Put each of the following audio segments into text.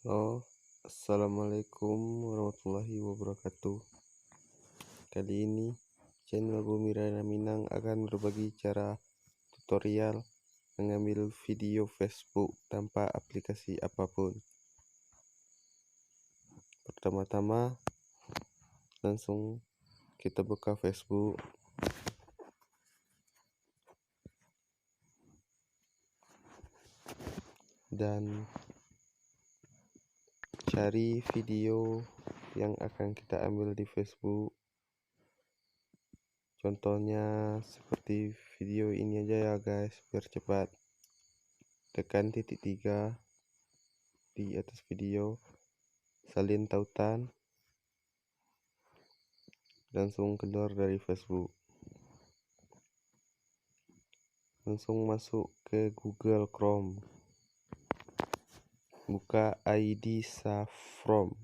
Halo, assalamualaikum warahmatullahi wabarakatuh. Kali ini channel Bumi Rana Minang akan berbagi cara tutorial mengambil video Facebook tanpa aplikasi apapun. Pertama-tama langsung kita buka Facebook dan cari video yang akan kita ambil di Facebook. Contohnya seperti video ini aja ya guys, biar cepat. Tekan titik 3 di atas video, salin tautan, langsung keluar dari Facebook. Langsung masuk ke Google Chrome, buka ID Saffron,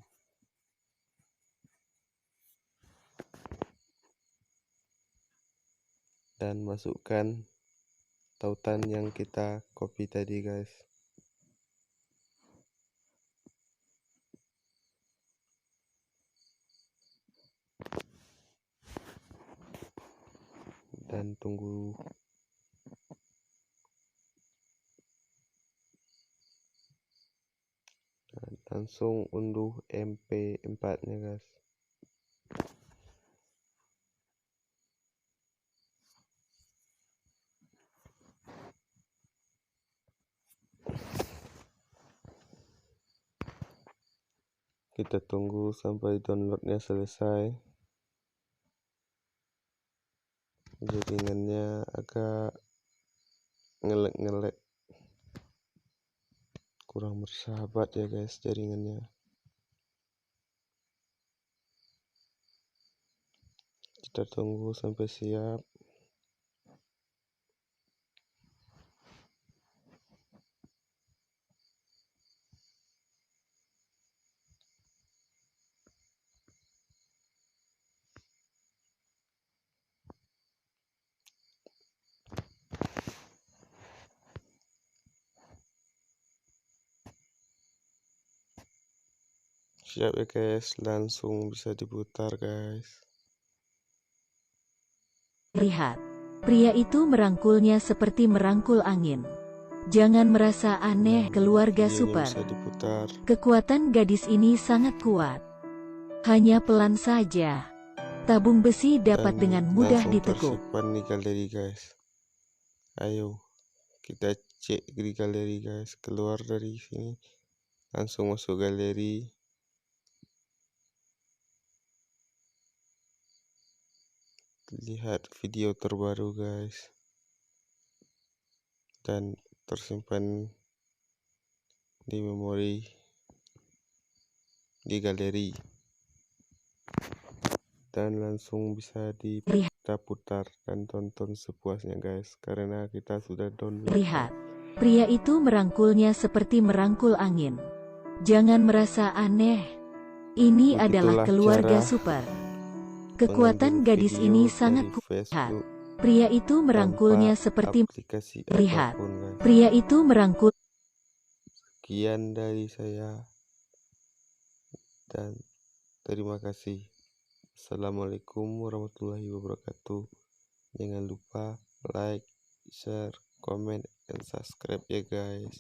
dan masukkan tautan yang kita copy tadi guys. Dan tunggu. Dan langsung unduh MP4 nya guys. Kita tunggu sampai downloadnya selesai. Jaringannya agak ngelek-ngelek, kurang bersahabat ya guys jaringannya. Kita tunggu sampai siap. Siap ya guys, langsung bisa diputar guys. Lihat, pria itu merangkulnya seperti merangkul angin. Jangan merasa aneh, keluarga Videonya super. bisa diputar. Kekuatan gadis ini sangat kuat. Hanya pelan saja. Tabung besi dapat dengan mudah ditekuk. Tersimpan di galeri guys. Ayo kita cek di galeri guys. Keluar dari sini, langsung masuk galeri. Lihat video terbaru guys, dan tersimpan di memori di galeri, dan langsung bisa kita putar dan tonton sepuasnya guys, karena kita sudah download. Lihat, pria itu merangkulnya seperti merangkul angin. Jangan merasa aneh. Ini adalah keluarga super. Kekuatan gadis ini sangat kuat. Pria itu merangkulnya seperti lihat. Pria itu merangkul. Sekian dari saya dan terima kasih. Assalamualaikum warahmatullahi wabarakatuh. Jangan lupa like, share, comment, dan subscribe ya guys.